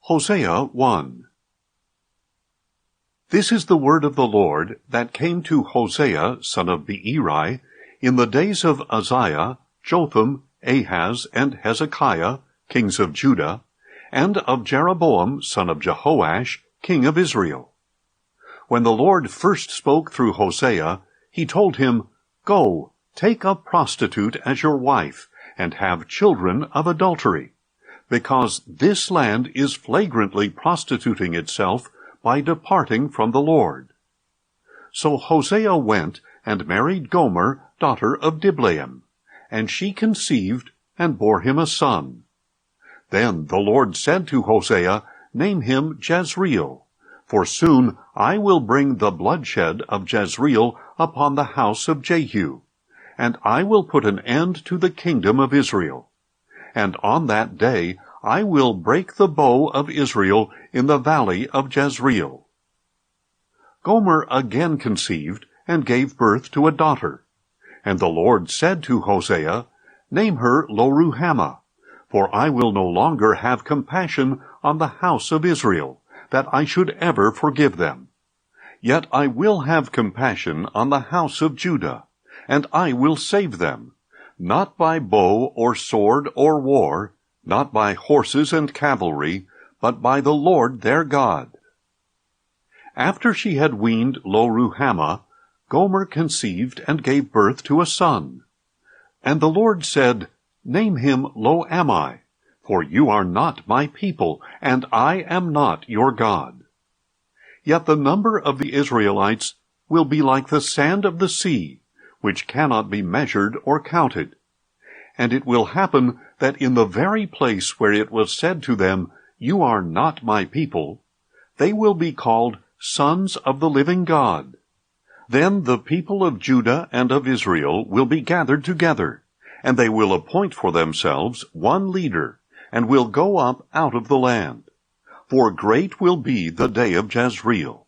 Hosea 1. This is the word of the Lord that came to Hosea, son of Berean, in the days of Uzziah, Jotham, Ahaz, and Hezekiah, kings of Judah, and of Jeroboam, son of Jehoash, king of Israel. When the Lord first spoke through Hosea, he told him, Go, take a prostitute as your wife, and have children of adultery, because this land is flagrantly prostituting itself by departing from the Lord. So Hosea went and married Gomer, daughter of Diblaim, and she conceived and bore him a son. Then the Lord said to Hosea, Name him Jezreel, for soon I will bring the bloodshed of Jezreel upon the house of Jehu, and I will put an end to the kingdom of Israel. And on that day I will break the bow of Israel in the valley of Jezreel. Gomer again conceived and gave birth to a daughter. And the Lord said to Hosea, Name her Lo-ruhamah, for I will no longer have compassion on the house of Israel, that I should ever forgive them. Yet I will have compassion on the house of Judah, and I will save them, not by bow or sword or war, not by horses and cavalry, but by the Lord their God. After she had weaned Lo-ruhamah, Gomer conceived and gave birth to a son. And the Lord said, Name him Lo-ammi, for you are not my people, and I am not your God. Yet the number of the Israelites will be like the sand of the sea, which cannot be measured or counted. And it will happen that in the very place where it was said to them, You are not my people, they will be called sons of the living God. Then the people of Judah and of Israel will be gathered together, and they will appoint for themselves one leader, and will go up out of the land. For great will be the day of Jezreel.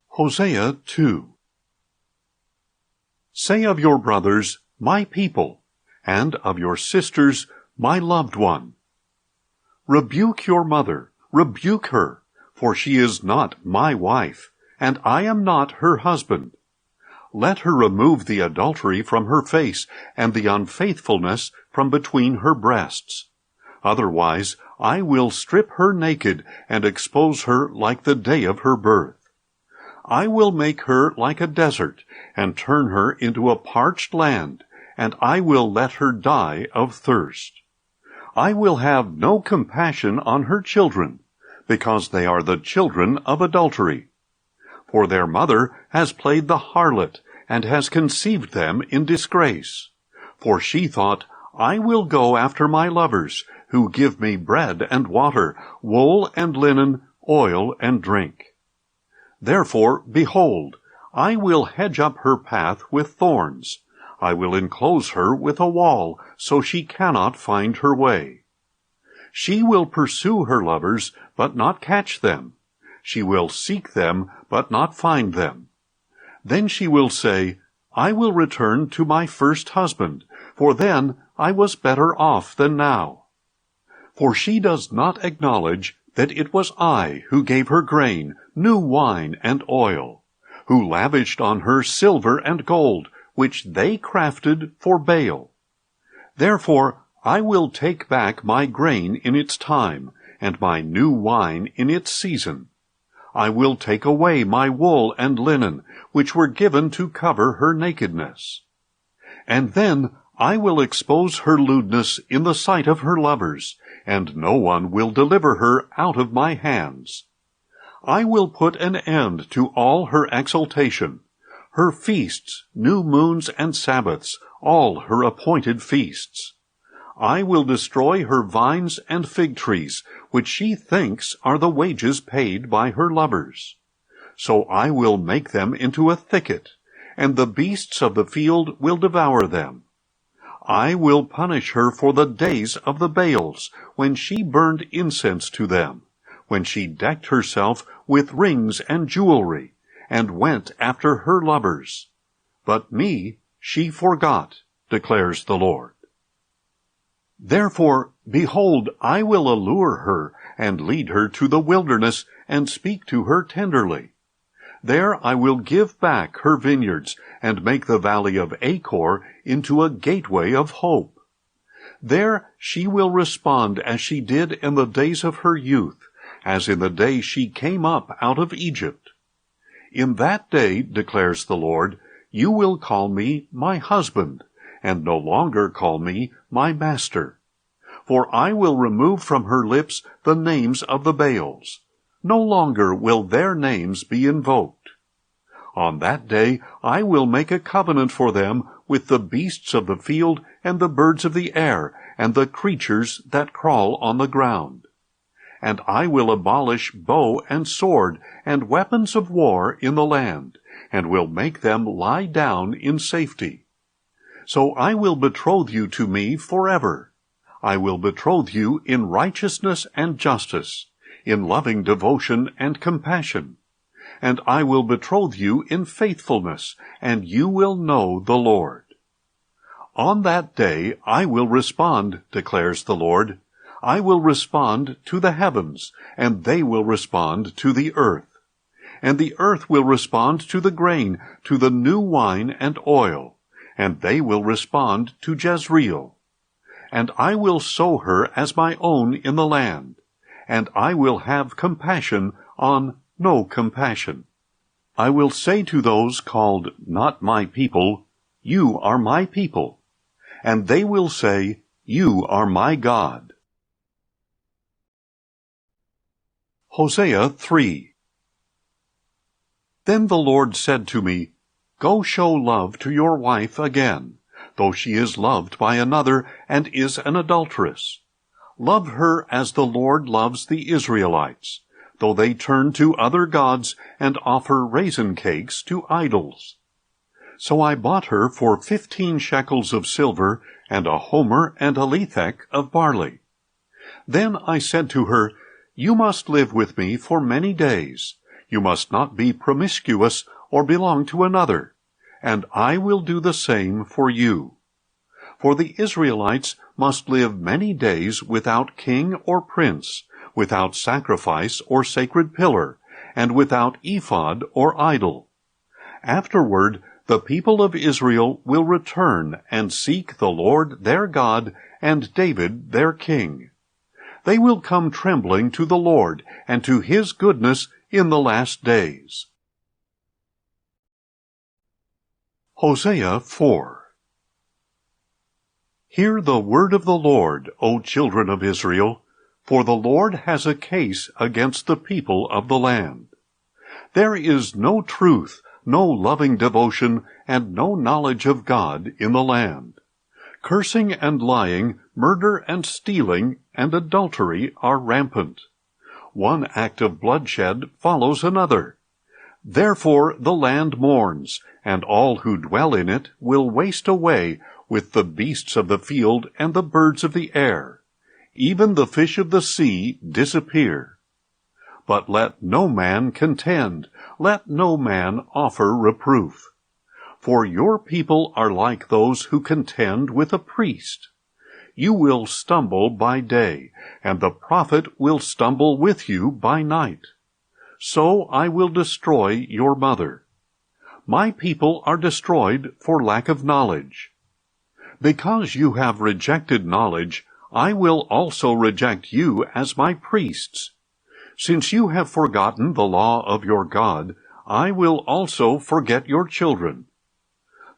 Hosea 2. Say of your brothers, my people, and of your sisters, my loved one. Rebuke your mother, rebuke her, for she is not my wife, and I am not her husband. Let her remove the adultery from her face, and the unfaithfulness from between her breasts. Otherwise I will strip her naked, and expose her like the day of her birth. I will make her like a desert, and turn her into a parched land, and I will let her die of thirst. I will have no compassion on her children, because they are the children of adultery. For their mother has played the harlot, and has conceived them in disgrace. For she thought, I will go after my lovers, who give me bread and water, wool and linen, oil and drink. Therefore, behold, I will hedge up her path with thorns. I will enclose her with a wall, so she cannot find her way. She will pursue her lovers, but not catch them. She will seek them, but not find them. Then she will say, I will return to my first husband, for then I was better off than now. For she does not acknowledge that it was I who gave her grain, new wine, and oil, who lavished on her silver and gold, which they crafted for Baal. Therefore I will take back my grain in its time, and my new wine in its season. I will take away my wool and linen, which were given to cover her nakedness. And then I will expose her lewdness in the sight of her lovers, and no one will deliver her out of my hands. I will put an end to all her exaltation, her feasts, new moons and Sabbaths, all her appointed feasts. I will destroy her vines and fig trees, which she thinks are the wages paid by her lovers. So I will make them into a thicket, and the beasts of the field will devour them. I will punish her for the days of the Baals, when she burned incense to them, when she decked herself with rings and jewelry, and went after her lovers. But me she forgot, declares the Lord. Therefore, behold, I will allure her, and lead her to the wilderness, and speak to her tenderly. There I will give back her vineyards, and make the valley of Achor into a gateway of hope. There she will respond as she did in the days of her youth, as in the day she came up out of Egypt. In that day, declares the Lord, you will call me my husband, and no longer call me my master. For I will remove from her lips the names of the Baals. No longer will their names be invoked. On that day I will make a covenant for them with the beasts of the field and the birds of the air and the creatures that crawl on the ground. And I will abolish bow and sword and weapons of war in the land, and will make them lie down in safety. So I will betroth you to me forever. I will betroth you in righteousness and justice, in loving devotion and compassion. And I will betroth you in faithfulness, and you will know the Lord. On that day I will respond, declares the Lord. I will respond to the heavens, and they will respond to the earth. And the earth will respond to the grain, to the new wine and oil, and they will respond to Jezreel. And I will sow her as my own in the land, and I will have compassion on no compassion. I will say to those called not my people, you are my people, and they will say, you are my God. Hosea 3. Then the Lord said to me, go show love to your wife again, though she is loved by another and is an adulteress. Love her as the Lord loves the Israelites, though they turn to other gods and offer raisin cakes to idols. So I bought her for 15 shekels of silver, and a homer and a lethek of barley. Then I said to her, you must live with me for many days. You must not be promiscuous or belong to another, and I will do the same for you. For the Israelites must live many days without king or prince, without sacrifice or sacred pillar, and without ephod or idol. Afterward, the people of Israel will return and seek the Lord their God and David their king. They will come trembling to the Lord and to his goodness in the last days. Hosea 4. Hear the word of the Lord, O children of Israel, for the Lord has a case against the people of the land. There is no truth, no loving devotion, and no knowledge of God in the land. Cursing and lying, murder and stealing, and adultery are rampant. One act of bloodshed follows another. Therefore the land mourns, and all who dwell in it will waste away with the beasts of the field and the birds of the air. Even the fish of the sea disappear. But let no man contend, let no man offer reproof. For your people are like those who contend with a priest. You will stumble by day, and the prophet will stumble with you by night. So I will destroy your mother. My people are destroyed for lack of knowledge. Because you have rejected knowledge, I will also reject you as my priests. Since you have forgotten the law of your God, I will also forget your children.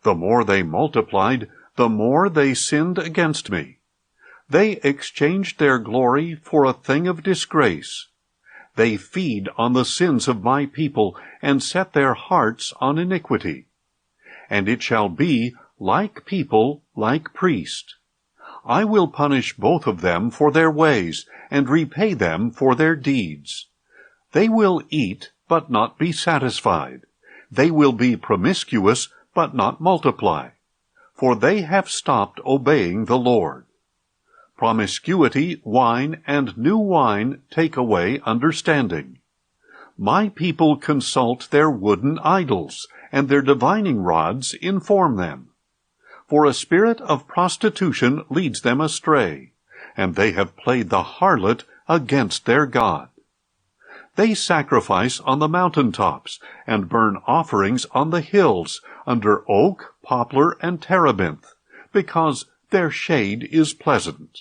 The more they multiplied, the more they sinned against me. They exchanged their glory for a thing of disgrace. They feed on the sins of my people, and set their hearts on iniquity. And it shall be, like people, like priest. I will punish both of them for their ways, and repay them for their deeds. They will eat, but not be satisfied. They will be promiscuous, but not multiply. For they have stopped obeying the Lord. Promiscuity, wine, and new wine take away understanding. My people consult their wooden idols, and their divining rods inform them. For a spirit of prostitution leads them astray, and they have played the harlot against their God. They sacrifice on the mountain-tops, and burn offerings on the hills, under oak, poplar, and terebinth, because their shade is pleasant.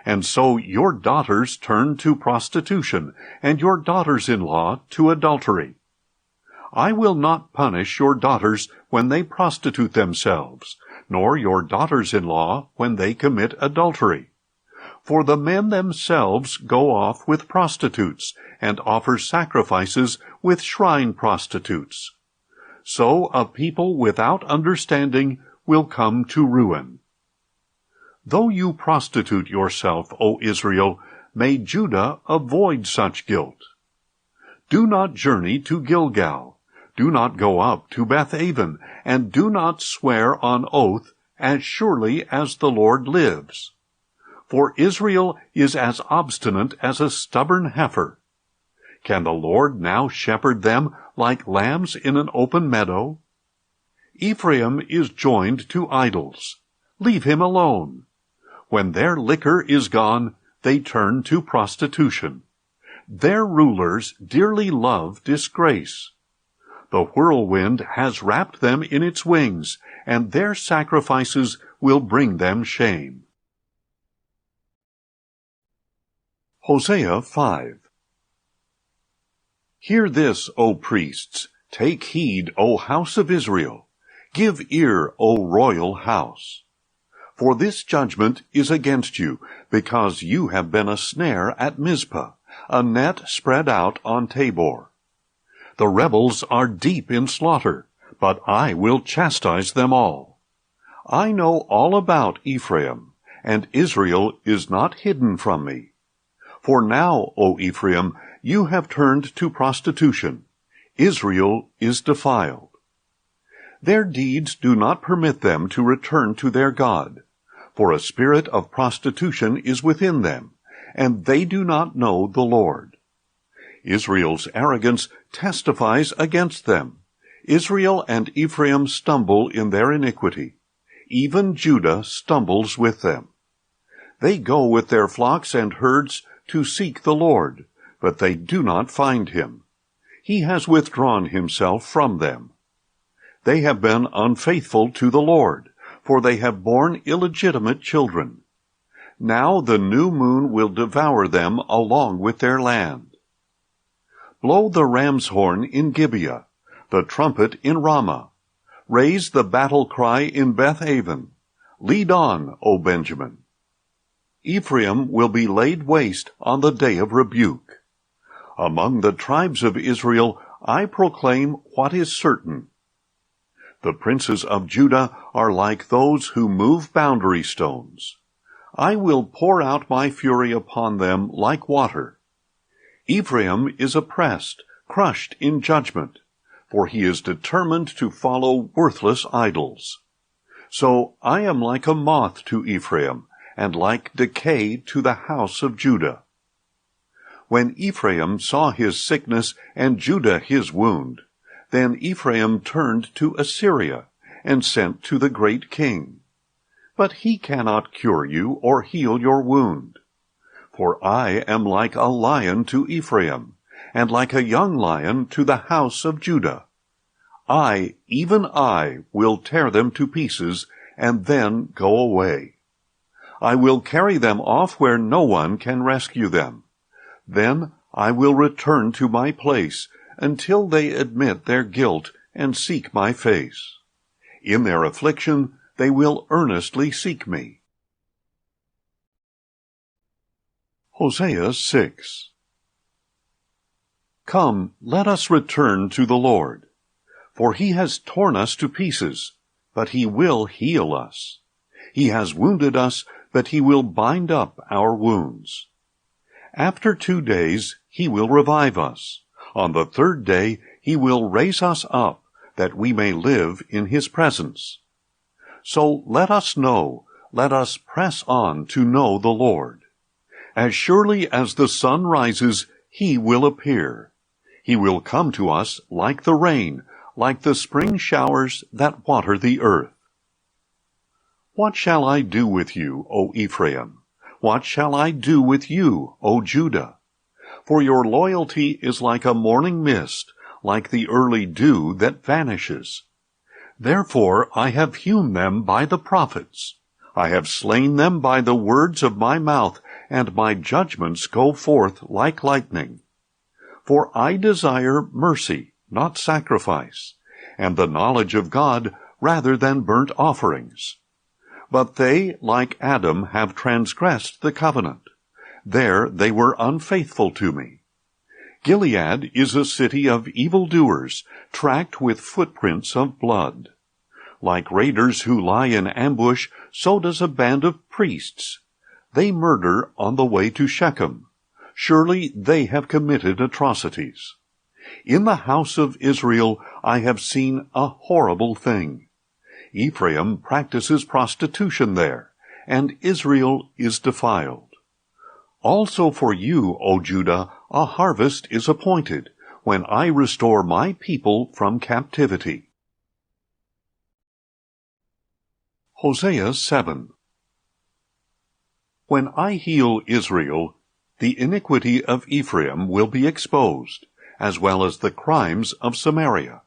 And so your daughters turn to prostitution, and your daughters-in-law to adultery. I will not punish your daughters when they prostitute themselves, nor your daughters-in-law when they commit adultery. For the men themselves go off with prostitutes, and offer sacrifices with shrine prostitutes. So a people without understanding will come to ruin. Though you prostitute yourself, O Israel, may Judah avoid such guilt. Do not journey to Gilgal. Do not go up to Beth-aven, and do not swear on oath, as surely as the Lord lives. For Israel is as obstinate as a stubborn heifer. Can the Lord now shepherd them like lambs in an open meadow? Ephraim is joined to idols. Leave him alone. When their liquor is gone, they turn to prostitution. Their rulers dearly love disgrace. The whirlwind has wrapped them in its wings, and their sacrifices will bring them shame. Hosea 5. Hear this, O priests. Take heed, O house of Israel. Give ear, O royal house. For this judgment is against you, because you have been a snare at Mizpah, a net spread out on Tabor. The rebels are deep in slaughter, but I will chastise them all. I know all about Ephraim, and Israel is not hidden from me. For now, O Ephraim, you have turned to prostitution. Israel is defiled. Their deeds do not permit them to return to their God, for a spirit of prostitution is within them, and they do not know the Lord. Israel's arrogance testifies against them. Israel and Ephraim stumble in their iniquity. Even Judah stumbles with them. They go with their flocks and herds to seek the Lord, but they do not find him. He has withdrawn himself from them. They have been unfaithful to the Lord, for they have borne illegitimate children. Now the new moon will devour them along with their land. Blow the ram's horn in Gibeah, the trumpet in Ramah. Raise the battle cry in Beth-aven. Lead on, O Benjamin. Ephraim will be laid waste on the day of rebuke. Among the tribes of Israel I proclaim what is certain. The princes of Judah are like those who move boundary stones. I will pour out my fury upon them like water. Ephraim is oppressed, crushed in judgment, for he is determined to follow worthless idols. So I am like a moth to Ephraim, and like decay to the house of Judah. When Ephraim saw his sickness and Judah his wound, then Ephraim turned to Assyria, and sent to the great king. But he cannot cure you or heal your wound. For I am like a lion to Ephraim, and like a young lion to the house of Judah. I, even I, will tear them to pieces, and then go away. I will carry them off where no one can rescue them. Then I will return to my place, until they admit their guilt and seek my face. In their affliction they will earnestly seek me. Hosea 6. Come, let us return to the Lord. For he has torn us to pieces, but he will heal us. He has wounded us, but he will bind up our wounds. After 2 days he will revive us. On the 3rd day he will raise us up, that we may live in his presence. So let us know, let us press on to know the Lord. As surely as the sun rises, he will appear. He will come to us like the rain, like the spring showers that water the earth. What shall I do with you, O Ephraim? What shall I do with you, O Judah? For your loyalty is like a morning mist, like the early dew that vanishes. Therefore I have hewn them by the prophets. I have slain them by the words of my mouth, and my judgments go forth like lightning. For I desire mercy, not sacrifice, and the knowledge of God rather than burnt offerings. But they, like Adam, have transgressed the covenant. There they were unfaithful to me. Gilead is a city of evildoers, tracked with footprints of blood. Like raiders who lie in ambush, so does a band of priests. They murder on the way to Shechem. Surely they have committed atrocities. In the house of Israel I have seen a horrible thing. Ephraim practices prostitution there, and Israel is defiled. Also for you, O Judah, a harvest is appointed, when I restore my people from captivity. Hosea 7. When I heal Israel, the iniquity of Ephraim will be exposed, as well as the crimes of Samaria.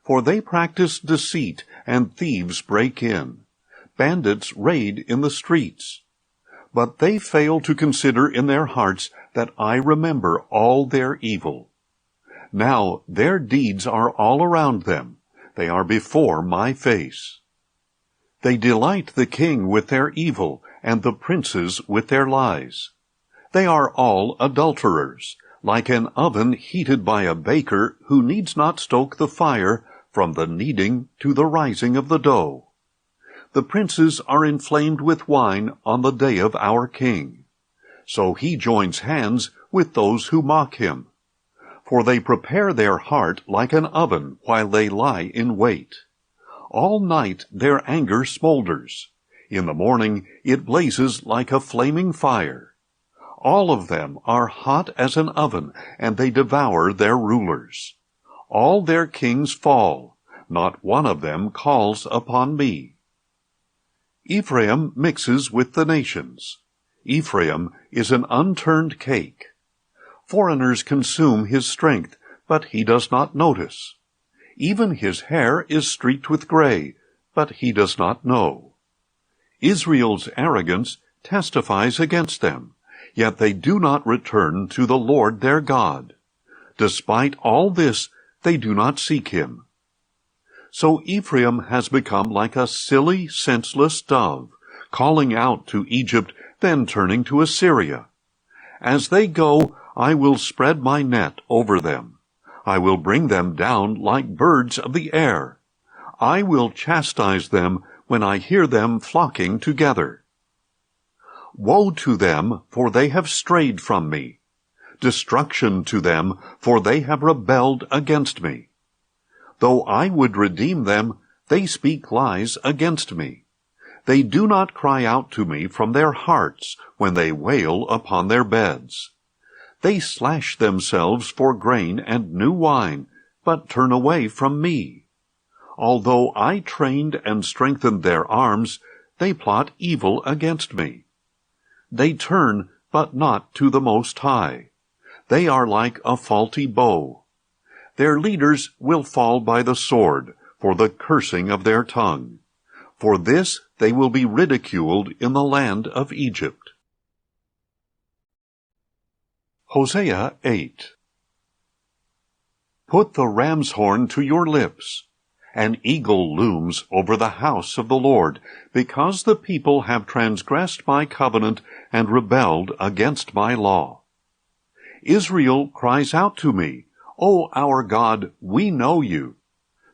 For they practice deceit, and thieves break in. Bandits raid in the streets. But they fail to consider in their hearts that I remember all their evil. Now their deeds are all around them. They are before my face. They delight the king with their evil, and the princes with their lies. They are all adulterers, like an oven heated by a baker who needs not stoke the fire from the kneading to the rising of the dough. The princes are inflamed with wine on the day of our king. So he joins hands with those who mock him. For they prepare their heart like an oven while they lie in wait. All night their anger smolders. In the morning it blazes like a flaming fire. All of them are hot as an oven, and they devour their rulers. All their kings fall. Not one of them calls upon me. Ephraim mixes with the nations. Ephraim is an unturned cake. Foreigners consume his strength, but he does not notice. Even his hair is streaked with gray, but he does not know. Israel's arrogance testifies against them, yet they do not return to the Lord their God. Despite all this, they do not seek him. So Ephraim has become like a silly, senseless dove, calling out to Egypt, then turning to Assyria. As they go, I will spread my net over them. I will bring them down like birds of the air. I will chastise them when I hear them flocking together. Woe to them, for they have strayed from me. Destruction to them, for they have rebelled against me. Though I would redeem them, they speak lies against me. They do not cry out to me from their hearts when they wail upon their beds. They slash themselves for grain and new wine, but turn away from me. Although I trained and strengthened their arms, they plot evil against me. They turn, but not to the Most High. They are like a faulty bow. Their leaders will fall by the sword, for the cursing of their tongue. For this they will be ridiculed in the land of Egypt. Hosea 8. Put the ram's horn to your lips. An eagle looms over the house of the Lord, because the people have transgressed my covenant and rebelled against my law. Israel cries out to me, O our God, we know you.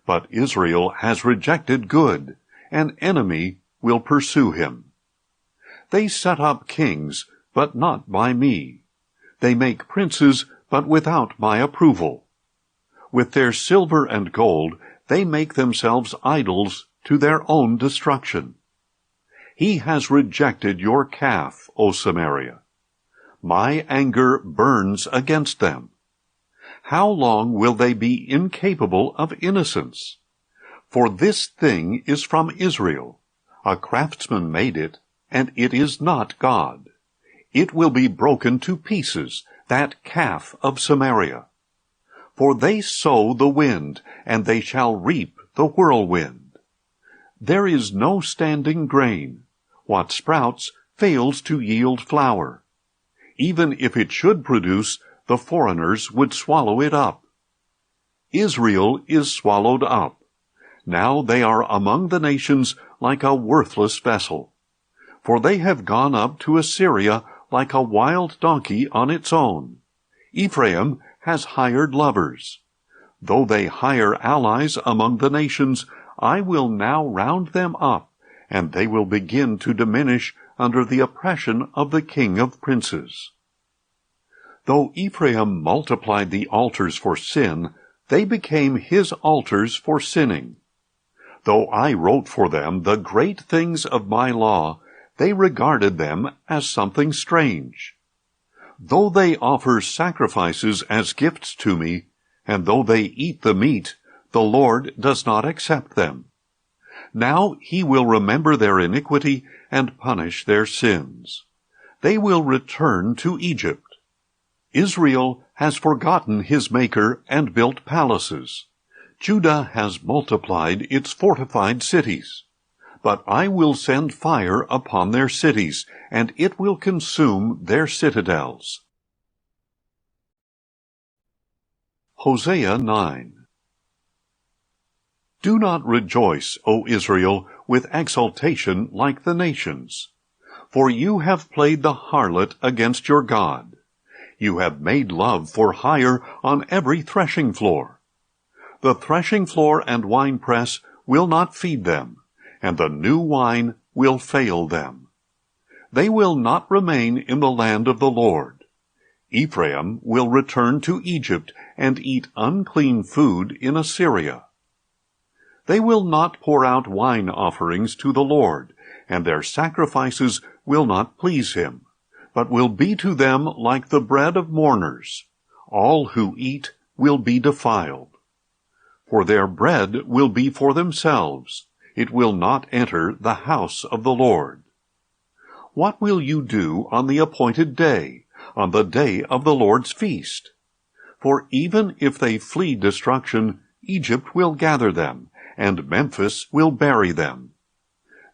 But Israel has rejected good. An enemy will pursue him. They set up kings, but not by me. They make princes, but without my approval. With their silver and gold, they make themselves idols to their own destruction. He has rejected your calf, O Samaria. My anger burns against them. How long will they be incapable of innocence? For this thing is from Israel. A craftsman made it, and it is not God. It will be broken to pieces, that calf of Samaria. For they sow the wind, and they shall reap the whirlwind. There is no standing grain. What sprouts fails to yield flour. Even if it should produce, the foreigners would swallow it up. Israel is swallowed up. Now they are among the nations like a worthless vessel. For they have gone up to Assyria like a wild donkey on its own. Ephraim has hired lovers. Though they hire allies among the nations, I will now round them up, and they will begin to diminish under the oppression of the king of princes. Though Ephraim multiplied the altars for sin, they became his altars for sinning. Though I wrote for them the great things of my law, they regarded them as something strange. Though they offer sacrifices as gifts to me, and though they eat the meat, the Lord does not accept them. Now he will remember their iniquity and punish their sins. They will return to Egypt. Israel has forgotten his Maker and built palaces. Judah has multiplied its fortified cities. But I will send fire upon their cities, and it will consume their citadels. Hosea 9. Do not rejoice, O Israel, with exultation like the nations. For you have played the harlot against your God. You have made love for hire on every threshing floor. The threshing floor and winepress will not feed them, and the new wine will fail them. They will not remain in the land of the Lord. Ephraim will return to Egypt and eat unclean food in Assyria. They will not pour out wine offerings to the Lord, and their sacrifices will not please him, but will be to them like the bread of mourners. All who eat will be defiled. For their bread will be for themselves. It will not enter the house of the Lord. What will you do on the appointed day, on the day of the Lord's feast? For even if they flee destruction, Egypt will gather them, and Memphis will bury them.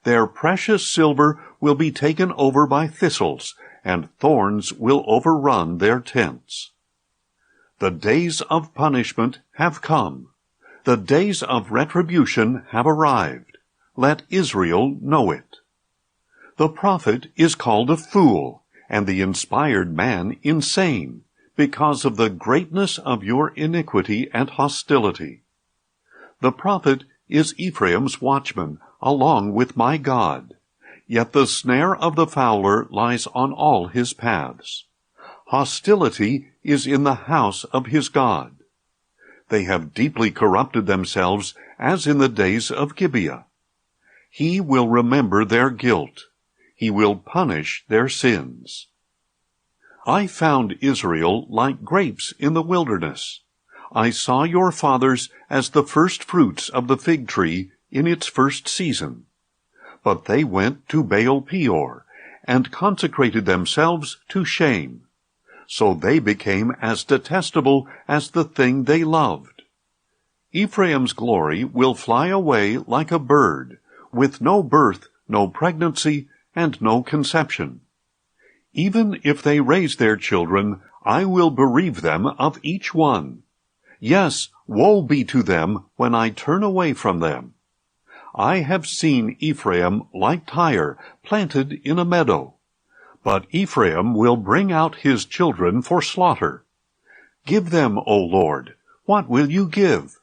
Their precious silver will be taken over by thistles, and thorns will overrun their tents. The days of punishment have come. The days of retribution have arrived. Let Israel know it. The prophet is called a fool, and the inspired man insane, because of the greatness of your iniquity and hostility. The prophet is Ephraim's watchman, along with my God. Yet the snare of the fowler lies on all his paths. Hostility is in the house of his God. They have deeply corrupted themselves, as in the days of Gibeah. He will remember their guilt. He will punish their sins. I found Israel like grapes in the wilderness. I saw your fathers as the first fruits of the fig tree in its first season. But they went to Baal Peor, and consecrated themselves to shame. So they became as detestable as the thing they loved. Ephraim's glory will fly away like a bird, with no birth, no pregnancy, and no conception. Even if they raise their children, I will bereave them of each one. Yes, woe be to them when I turn away from them. I have seen Ephraim like Tyre, planted in a meadow. But Ephraim will bring out his children for slaughter. Give them, O Lord, what will you give?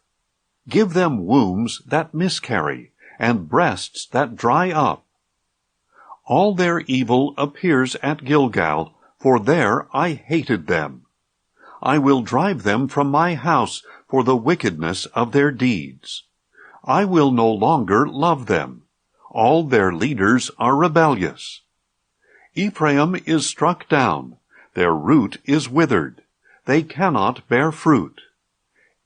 Give them wombs that miscarry, and breasts that dry up. All their evil appears at Gilgal, for there I hated them. I will drive them from my house for the wickedness of their deeds. I will no longer love them. All their leaders are rebellious. Ephraim is struck down. Their root is withered. They cannot bear fruit.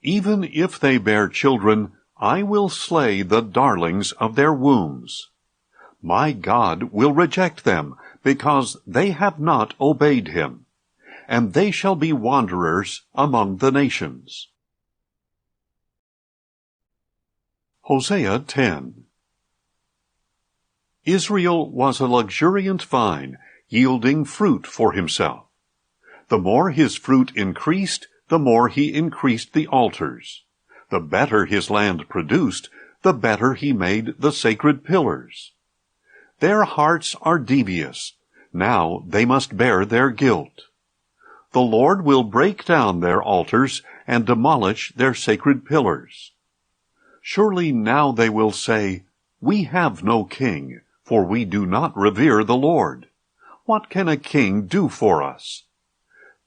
Even if they bear children, I will slay the darlings of their wombs. My God will reject them, because they have not obeyed him, and they shall be wanderers among the nations. Hosea 10. Israel was a luxuriant vine, yielding fruit for himself. The more his fruit increased, the more he increased the altars. The better his land produced, the better he made the sacred pillars. Their hearts are devious. Now they must bear their guilt. The Lord will break down their altars and demolish their sacred pillars. Surely now they will say, "We have no king, for we do not revere the Lord. What can a king do for us?"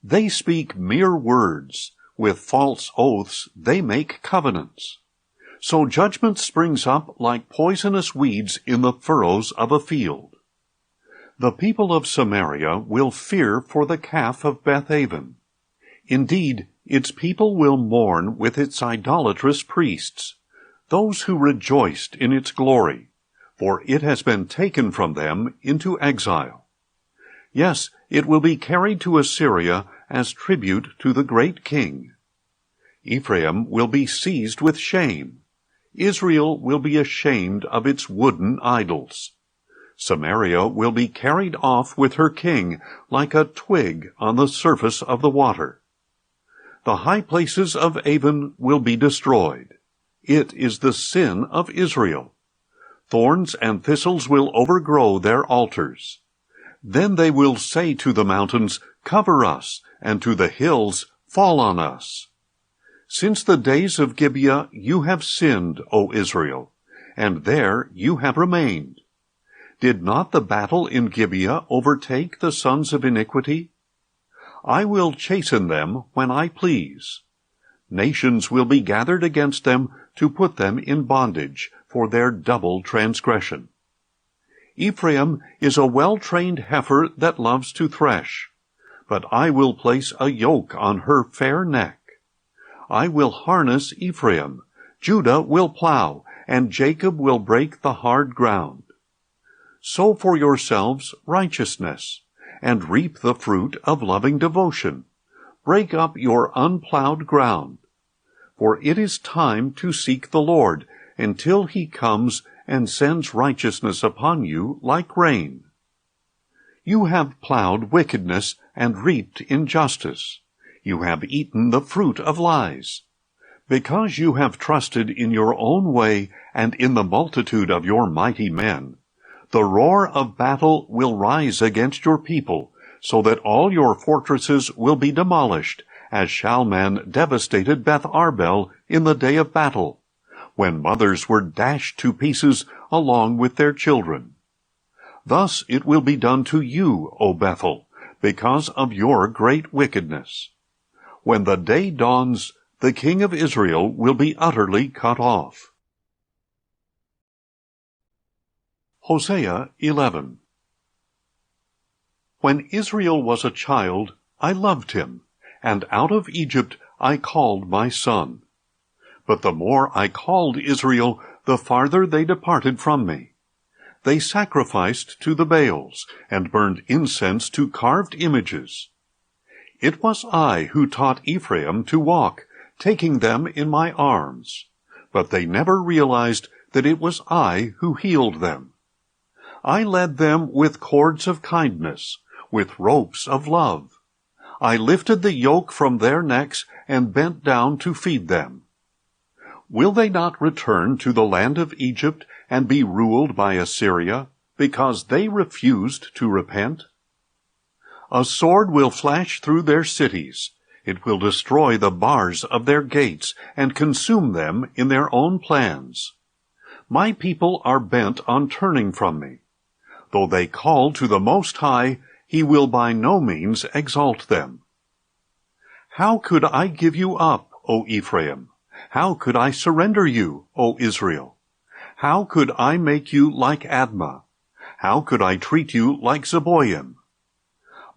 They speak mere words. With false oaths they make covenants. So judgment springs up like poisonous weeds in the furrows of a field. The people of Samaria will fear for the calf of Bethaven. Indeed, its people will mourn with its idolatrous priests, those who rejoiced in its glory, for it has been taken from them into exile. Yes, it will be carried to Assyria as tribute to the great king. Ephraim will be seized with shame. Israel will be ashamed of its wooden idols. Samaria will be carried off with her king like a twig on the surface of the water. The high places of Avon will be destroyed. It is the sin of Israel. Thorns and thistles will overgrow their altars. Then they will say to the mountains, "Cover us," and to the hills, "Fall on us." Since the days of Gibeah you have sinned, O Israel, and there you have remained. Did not the battle in Gibeah overtake the sons of iniquity? I will chasten them when I please. Nations will be gathered against them to put them in bondage for their double transgression. Ephraim is a well-trained heifer that loves to thresh, but I will place a yoke on her fair neck. I will harness Ephraim, Judah will plow, and Jacob will break the hard ground. Sow for yourselves righteousness, and reap the fruit of loving devotion. Break up your unplowed ground. For it is time to seek the Lord, until he comes and sends righteousness upon you like rain. You have plowed wickedness and reaped injustice. You have eaten the fruit of lies. Because you have trusted in your own way and in the multitude of your mighty men, the roar of battle will rise against your people, so that all your fortresses will be demolished, as Shalman devastated Beth Arbel in the day of battle, when mothers were dashed to pieces along with their children. Thus it will be done to you, O Bethel, because of your great wickedness. When the day dawns, the king of Israel will be utterly cut off. Hosea 11. When Israel was a child, I loved him, and out of Egypt I called my son. But the more I called Israel, the farther they departed from me. They sacrificed to the Baals, and burned incense to carved images. It was I who taught Ephraim to walk, taking them in my arms. But they never realized that it was I who healed them. I led them with cords of kindness, with ropes of love. I lifted the yoke from their necks and bent down to feed them. Will they not return to the land of Egypt and be ruled by Assyria, because they refused to repent? A sword will flash through their cities. It will destroy the bars of their gates and consume them in their own plans. My people are bent on turning from me. Though they call to the Most High, he will by no means exalt them. How could I give you up, O Ephraim? How could I surrender you, O Israel? How could I make you like Admah? How could I treat you like Zeboim?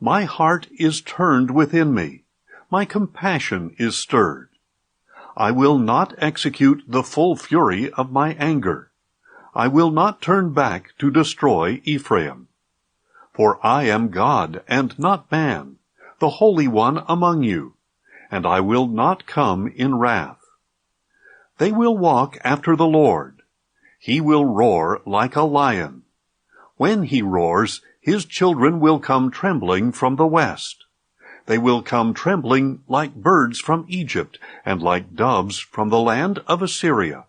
My heart is turned within me. My compassion is stirred. I will not execute the full fury of my anger. I will not turn back to destroy Ephraim. For I am God, and not man, the Holy One among you, and I will not come in wrath. They will walk after the Lord. He will roar like a lion. When he roars, his children will come trembling from the west. They will come trembling like birds from Egypt, and like doves from the land of Assyria.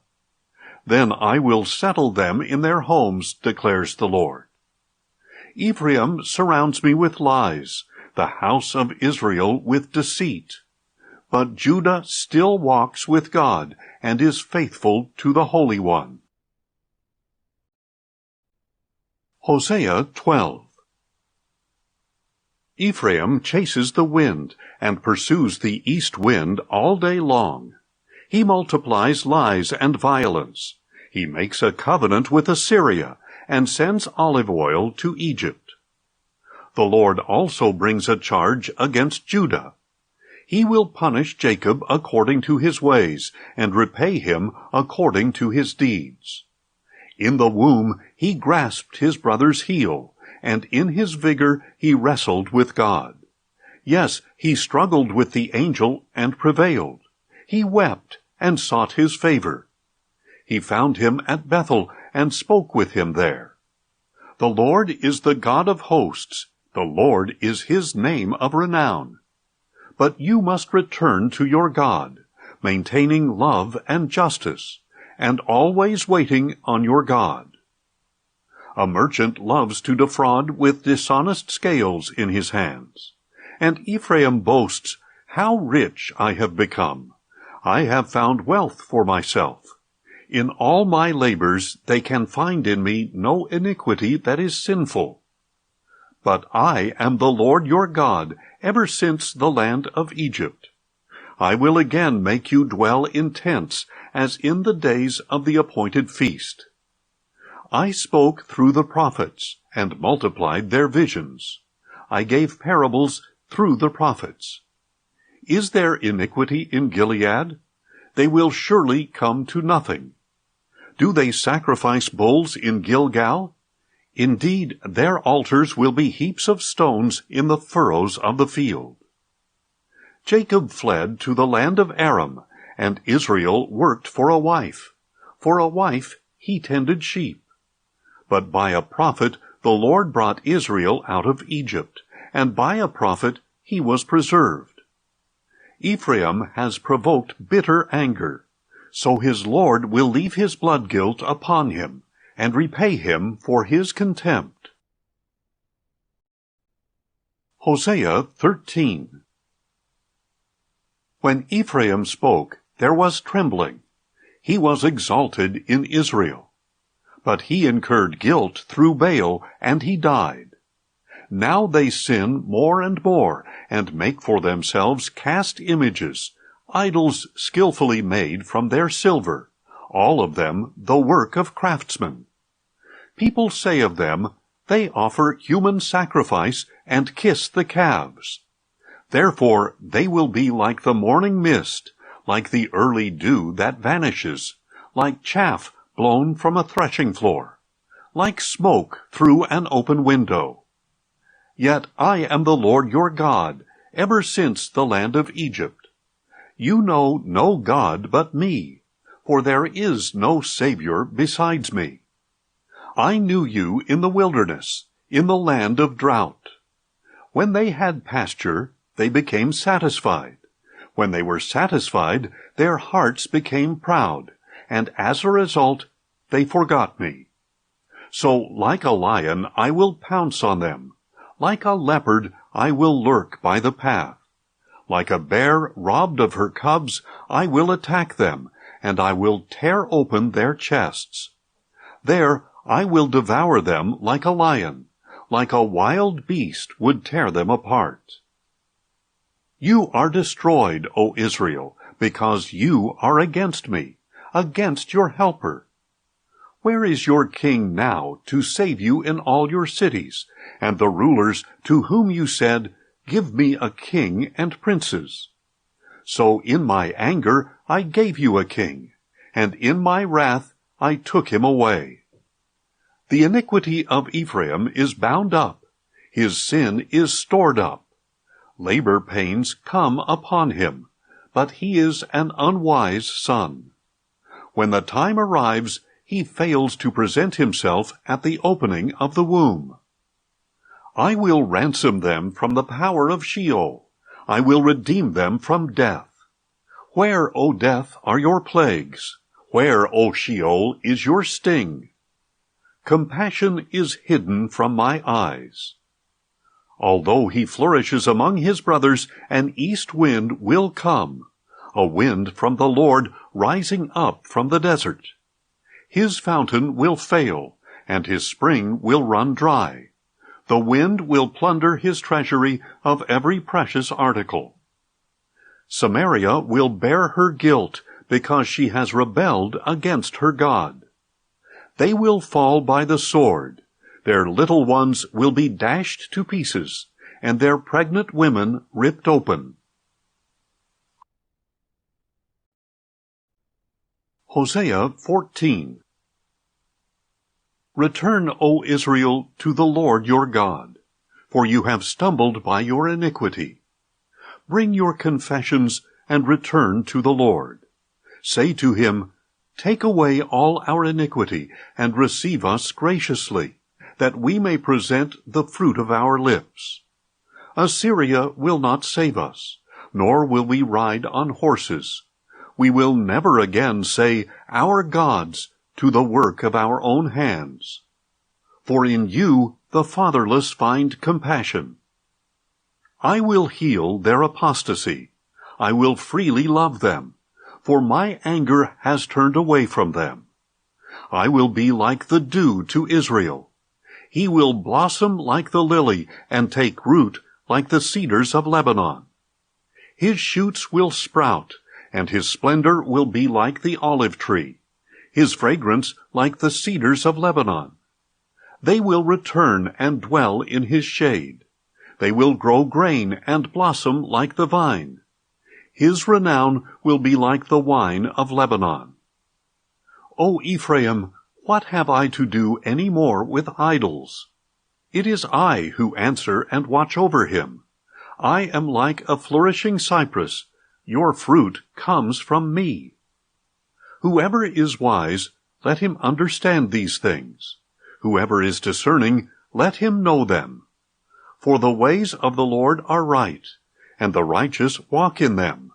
Then I will settle them in their homes, declares the Lord. Ephraim surrounds me with lies, the house of Israel with deceit. But Judah still walks with God, and is faithful to the Holy One. Hosea 12. Ephraim chases the wind, and pursues the east wind all day long. He multiplies lies and violence. He makes a covenant with Assyria, and sends olive oil to Egypt. The Lord also brings a charge against Judah. He will punish Jacob according to his ways, and repay him according to his deeds. In the womb he grasped his brother's heel, and in his vigor he wrestled with God. Yes, he struggled with the angel and prevailed. He wept and sought his favor. He found him at Bethel and spoke with him there. The Lord is the God of hosts. The Lord is his name of renown. But you must return to your God, maintaining love and justice, and always waiting on your God. A merchant loves to defraud with dishonest scales in his hands. And Ephraim boasts, "How rich I have become! I have found wealth for myself. In all my labors they can find in me no iniquity that is sinful. But I am the Lord your God, ever since the land of Egypt. I will again make you dwell in tents, as in the days of the appointed feast. I spoke through the prophets, and multiplied their visions. I gave parables through the prophets. Is there iniquity in Gilead? They will surely come to nothing. Do they sacrifice bulls in Gilgal? Indeed, their altars will be heaps of stones in the furrows of the field." Jacob fled to the land of Aram, and Israel worked for a wife. For a wife he tended sheep. But by a prophet the Lord brought Israel out of Egypt, and by a prophet he was preserved. Ephraim has provoked bitter anger, so his Lord will leave his blood guilt upon him, and repay him for his contempt. Hosea 13. When Ephraim spoke, there was trembling. He was exalted in Israel. But he incurred guilt through Baal, and he died. Now they sin more and more, and make for themselves cast images, idols skillfully made from their silver, all of them the work of craftsmen. People say of them, "They offer human sacrifice and kiss the calves." Therefore they will be like the morning mist, like the early dew that vanishes, like chaff blown from a threshing floor, like smoke through an open window. Yet I am the Lord your God, ever since the land of Egypt. You know no God but me, for there is no Savior besides me. I knew you in the wilderness, in the land of drought. When they had pasture, they became satisfied. When they were satisfied, their hearts became proud, and as a result, they forgot me. So like a lion I will pounce on them. Like a leopard I will lurk by the path. Like a bear robbed of her cubs, I will attack them, and I will tear open their chests. There I will devour them like a lion, like a wild beast would tear them apart. You are destroyed, O Israel, because you are against me, against your helper. Where is your king now to save you in all your cities, and the rulers to whom you said, "Give me a king and princes"? So in my anger I gave you a king, and in my wrath I took him away. The iniquity of Ephraim is bound up. His sin is stored up. Labor pains come upon him, but he is an unwise son. When the time arrives, he fails to present himself at the opening of the womb. I will ransom them from the power of Sheol. I will redeem them from death. Where, O death, are your plagues? Where, O Sheol, is your sting? Compassion is hidden from my eyes. Although he flourishes among his brothers, an east wind will come, a wind from the Lord rising up from the desert. His fountain will fail, and his spring will run dry. The wind will plunder his treasury of every precious article. Samaria will bear her guilt because she has rebelled against her God. They will fall by the sword. Their little ones will be dashed to pieces, and their pregnant women ripped open. Hosea 14. Return, O Israel, to the Lord your God, for you have stumbled by your iniquity. Bring your confessions and return to the Lord. Say to him, Take away all our iniquity, and receive us graciously, that we may present the fruit of our lips. Assyria will not save us, nor will we ride on horses. We will never again say, Our gods, to the work of our own hands. For in you the fatherless find compassion. I will heal their apostasy. I will freely love them, for my anger has turned away from them. I will be like the dew to Israel. He will blossom like the lily and take root like the cedars of Lebanon. His shoots will sprout, and his splendor will be like the olive tree, his fragrance like the cedars of Lebanon. They will return and dwell in his shade. They will grow grain and blossom like the vine. His renown will be like the wine of Lebanon. O Ephraim, what have I to do any more with idols? It is I who answer and watch over him. I am like a flourishing cypress. Your fruit comes from me. Whoever is wise, let him understand these things. Whoever is discerning, let him know them. For the ways of the Lord are right, and the righteous walk in them,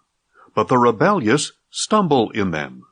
but the rebellious stumble in them.